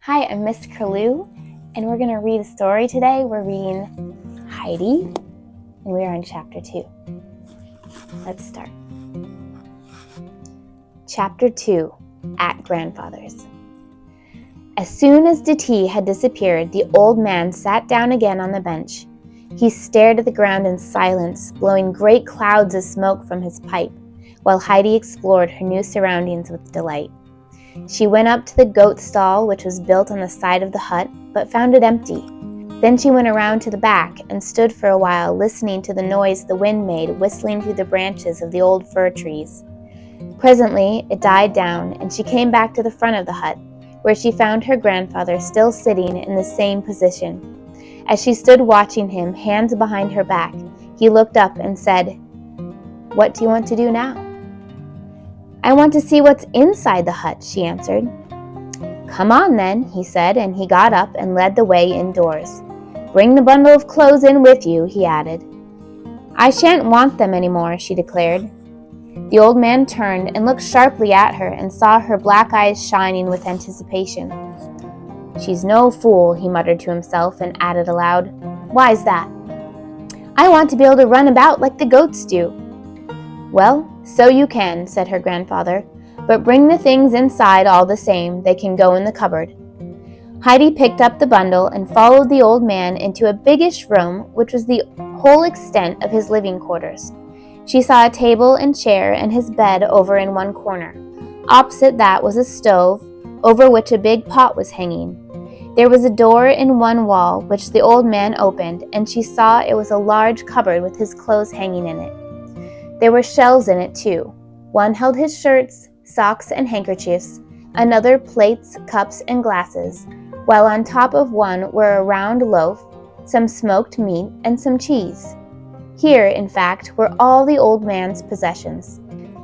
Hi, I'm Miss Curloo, and we're going to read a story today. We're reading Heidi, and we are on Chapter 2. Let's start. Chapter 2, At Grandfather's. As soon as the tea had disappeared, the old man sat down again on the bench. He stared at the ground in silence, blowing great clouds of smoke from his pipe, while Heidi explored her new surroundings with delight. She went up to the goat stall, which was built on the side of the hut, but found it empty. Then she went around to the back and stood for a while listening to the noise the wind made whistling through the branches of the old fir trees. Presently it died down, and she came back to the front of the hut, where she found her grandfather still sitting in the same position. As she stood watching him, hands behind her back, he looked up and said, "What do you want to do now?" "I want to see what's inside the hut," she answered. "Come on then," he said, and he got up and led the way indoors. "Bring the bundle of clothes in with you," he added. "I shan't want them anymore," she declared. The old man turned and looked sharply at her and saw her black eyes shining with anticipation. "She's no fool," he muttered to himself and added aloud, "Why's that?" "I want to be able to run about like the goats do." "Well, so you can," said her grandfather, "but bring the things inside all the same. They can go in the cupboard." Heidi picked up the bundle and followed the old man into a biggish room, which was the whole extent of his living quarters. She saw a table and chair and his bed over in one corner. Opposite that was a stove, over which a big pot was hanging. There was a door in one wall, which the old man opened, and she saw it was a large cupboard with his clothes hanging in it. There were shelves in it too. One held his shirts, socks, and handkerchiefs, another plates, cups, and glasses, while on top of one were a round loaf, some smoked meat, and some cheese. Here, in fact, were all the old man's possessions.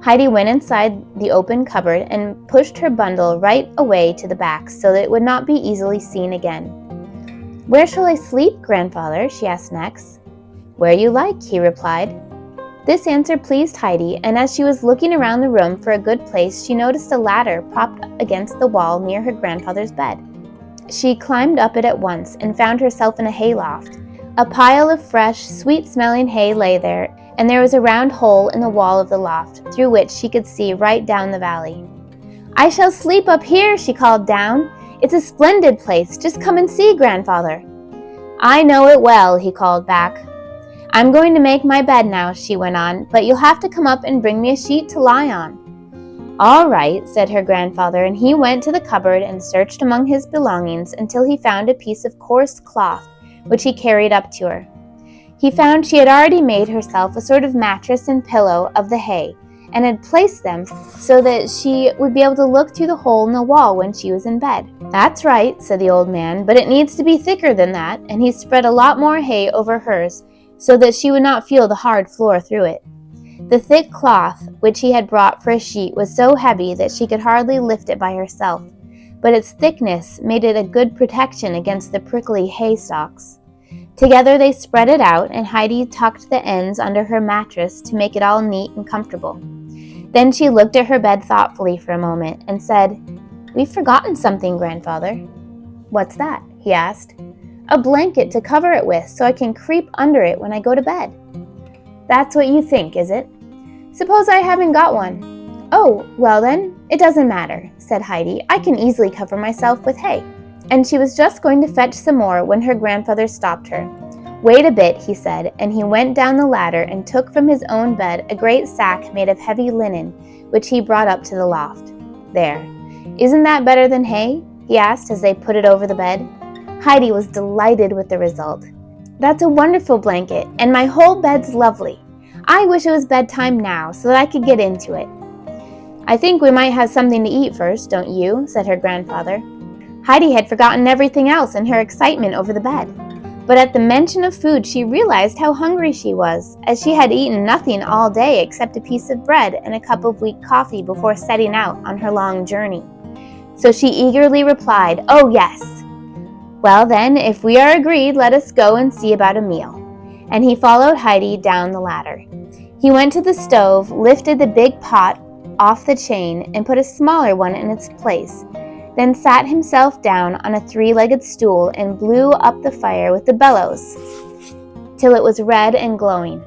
Heidi went inside the open cupboard and pushed her bundle right away to the back so that it would not be easily seen again. "Where shall I sleep, Grandfather?" she asked next. "Where you like," he replied. This answer pleased Heidi, and as she was looking around the room for a good place, she noticed a ladder propped against the wall near her grandfather's bed. She climbed up it at once and found herself in a hayloft. A pile of fresh, sweet-smelling hay lay there, and there was a round hole in the wall of the loft, through which she could see right down the valley. "I shall sleep up here," she called down. "It's a splendid place. Just come and see, Grandfather." "I know it well," he called back. "I'm going to make my bed now," she went on, "but you'll have to come up and bring me a sheet to lie on." "All right," said her grandfather, and he went to the cupboard and searched among his belongings until he found a piece of coarse cloth, which he carried up to her. He found she had already made herself a sort of mattress and pillow of the hay, and had placed them so that she would be able to look through the hole in the wall when she was in bed. "That's right," said the old man, "but it needs to be thicker than that," and he spread a lot more hay over hers, so that she would not feel the hard floor through it. The thick cloth, which he had brought for a sheet, was so heavy that she could hardly lift it by herself, but its thickness made it a good protection against the prickly hay stalks. Together they spread it out, and Heidi tucked the ends under her mattress to make it all neat and comfortable. Then she looked at her bed thoughtfully for a moment and said, "We've forgotten something, Grandfather." "What's that?" he asked. "A blanket to cover it with, so I can creep under it when I go to bed." "That's what you think, is it? Suppose I haven't got one?" "Oh, well then, it doesn't matter," said Heidi. "I can easily cover myself with hay." And she was just going to fetch some more when her grandfather stopped her. "Wait a bit," he said, and he went down the ladder and took from his own bed a great sack made of heavy linen, which he brought up to the loft. "There. Isn't that better than hay?" he asked as they put it over the bed. Heidi was delighted with the result. "That's a wonderful blanket, and my whole bed's lovely. I wish it was bedtime now so that I could get into it." "I think we might have something to eat first, don't you?" said her grandfather. Heidi had forgotten everything else in her excitement over the bed. But at the mention of food, she realized how hungry she was, as she had eaten nothing all day except a piece of bread and a cup of weak coffee before setting out on her long journey. So she eagerly replied, "Oh, yes." "Well then, if we are agreed, let us go and see about a meal." And he followed Heidi down the ladder. He went to the stove, lifted the big pot off the chain, and put a smaller one in its place, then sat himself down on a three-legged stool and blew up the fire with the bellows till it was red and glowing.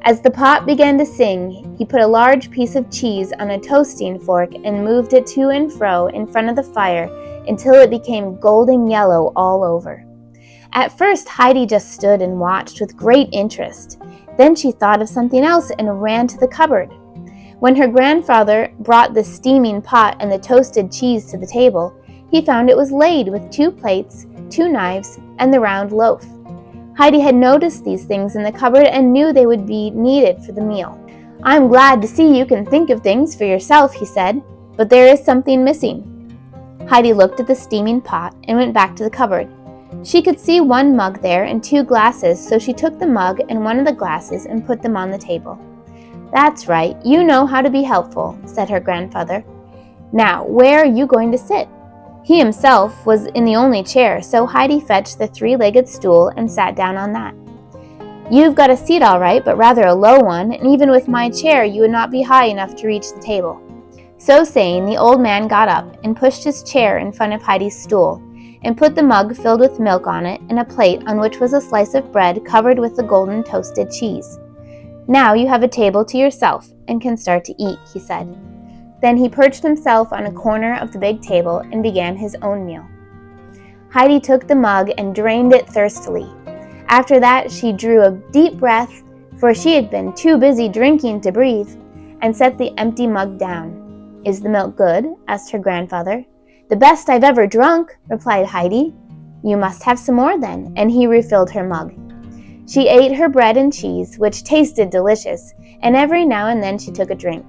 As the pot began to sing, he put a large piece of cheese on a toasting fork and moved it to and fro in front of the fire until it became golden yellow all over. At first, Heidi just stood and watched with great interest. Then she thought of something else and ran to the cupboard. When her grandfather brought the steaming pot and the toasted cheese to the table, he found it was laid with 2 plates, 2 knives, and the round loaf. Heidi had noticed these things in the cupboard and knew they would be needed for the meal. "I'm glad to see you can think of things for yourself," he said, "but there is something missing." Heidi looked at the steaming pot and went back to the cupboard. She could see 1 mug there and 2 glasses, so she took the mug and one of the glasses and put them on the table. "That's right, you know how to be helpful," said her grandfather. "Now, where are you going to sit?" He himself was in the only chair, so Heidi fetched the 3-legged stool and sat down on that. "You've got a seat all right, but rather a low one, and even with my chair you would not be high enough to reach the table." So saying, the old man got up and pushed his chair in front of Heidi's stool, and put the mug filled with milk on it and a plate on which was a slice of bread covered with the golden toasted cheese. "Now you have a table to yourself and can start to eat," he said. Then he perched himself on a corner of the big table and began his own meal. Heidi took the mug and drained it thirstily. After that, she drew a deep breath, for she had been too busy drinking to breathe, and set the empty mug down. "Is the milk good?" asked her grandfather. "The best I've ever drunk," replied Heidi. "You must have some more then," and he refilled her mug. She ate her bread and cheese, which tasted delicious, and every now and then she took a drink.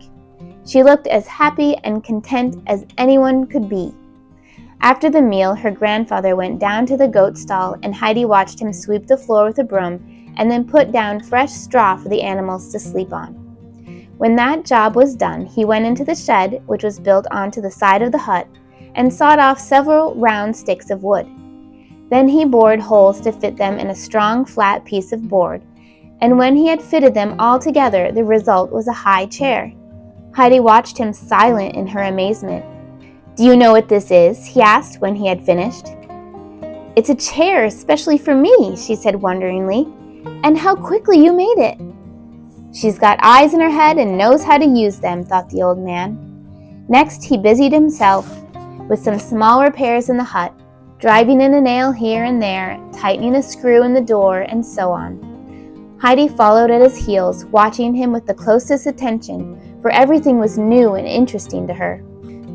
She looked as happy and content as anyone could be. After the meal, her grandfather went down to the goat stall, and Heidi watched him sweep the floor with a broom and then put down fresh straw for the animals to sleep on. When that job was done, he went into the shed, which was built onto the side of the hut, and sawed off several round sticks of wood. Then he bored holes to fit them in a strong, flat piece of board, and when he had fitted them all together, the result was a high chair. Heidi watched him silent in her amazement. "Do you know what this is?" he asked when he had finished. "It's a chair especially for me," she said wonderingly. "And how quickly you made it." "She's got eyes in her head and knows how to use them," thought the old man. Next, he busied himself with some small repairs in the hut, driving in a nail here and there, tightening a screw in the door, and so on. Heidi followed at his heels, watching him with the closest attention, for everything was new and interesting to her.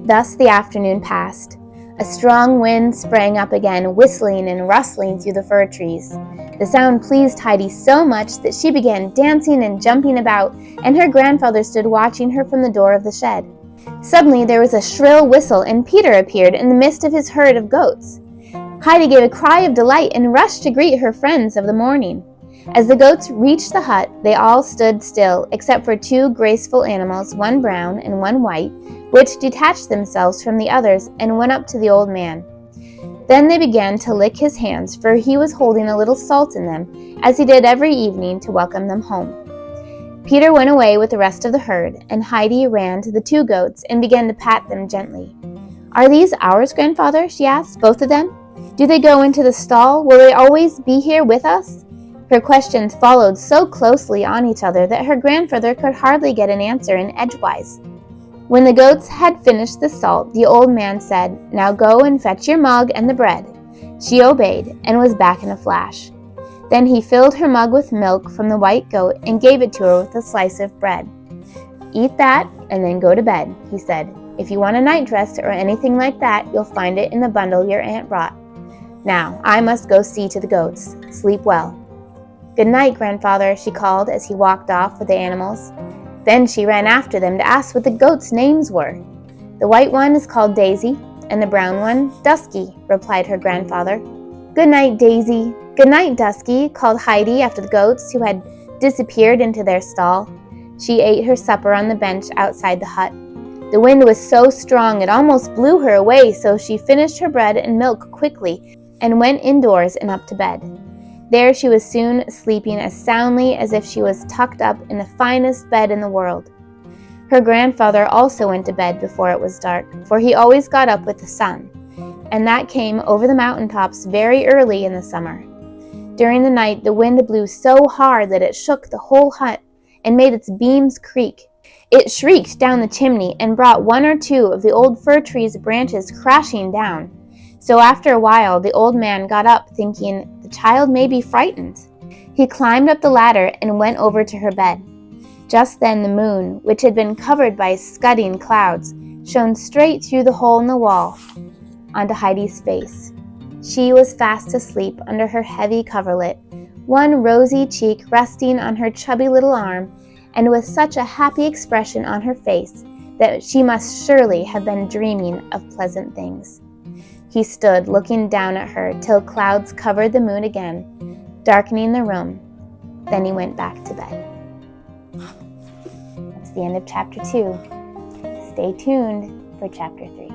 Thus the afternoon passed. A strong wind sprang up again, whistling and rustling through the fir trees. The sound pleased Heidi so much that she began dancing and jumping about, and her grandfather stood watching her from the door of the shed. Suddenly there was a shrill whistle, and Peter appeared in the midst of his herd of goats. Heidi gave a cry of delight and rushed to greet her friends of the morning. As the goats reached the hut, they all stood still, except for 2 graceful animals, one brown and one white, which detached themselves from the others and went up to the old man. Then they began to lick his hands, for he was holding a little salt in them, as he did every evening to welcome them home. Peter went away with the rest of the herd, and Heidi ran to the 2 goats and began to pat them gently. "Are these ours, grandfather?" she asked, "both of them? Do they go into the stall? Will they always be here with us?" Her questions followed so closely on each other that her grandfather could hardly get an answer in edgewise. When the goats had finished the salt, the old man said, "Now go and fetch your mug and the bread." She obeyed and was back in a flash. Then he filled her mug with milk from the white goat and gave it to her with a slice of bread. "Eat that and then go to bed," he said. "If you want a nightdress or anything like that, you'll find it in the bundle your aunt brought. Now, I must go see to the goats. Sleep well." "Good night, grandfather," she called as he walked off with the animals. Then she ran after them to ask what the goats' names were. "The white one is called Daisy, and the brown one, Dusky," replied her grandfather. "Good night, Daisy." "Good night, Dusky," called Heidi after the goats, who had disappeared into their stall. She ate her supper on the bench outside the hut. The wind was so strong it almost blew her away, so she finished her bread and milk quickly and went indoors and up to bed. There she was soon sleeping as soundly as if she was tucked up in the finest bed in the world. Her grandfather also went to bed before it was dark, for he always got up with the sun, and that came over the mountain tops very early in the summer. During the night, the wind blew so hard that it shook the whole hut and made its beams creak. It shrieked down the chimney and brought one or two of the old fir tree's branches crashing down. So after a while, the old man got up, thinking, "The child may be frightened." He climbed up the ladder and went over to her bed. Just then the moon, which had been covered by scudding clouds, shone straight through the hole in the wall onto Heidi's face. She was fast asleep under her heavy coverlet, one rosy cheek resting on her chubby little arm, and with such a happy expression on her face that she must surely have been dreaming of pleasant things. He stood looking down at her till clouds covered the moon again, darkening the room. Then he went back to bed. That's the end of chapter 2. Stay tuned for chapter 3.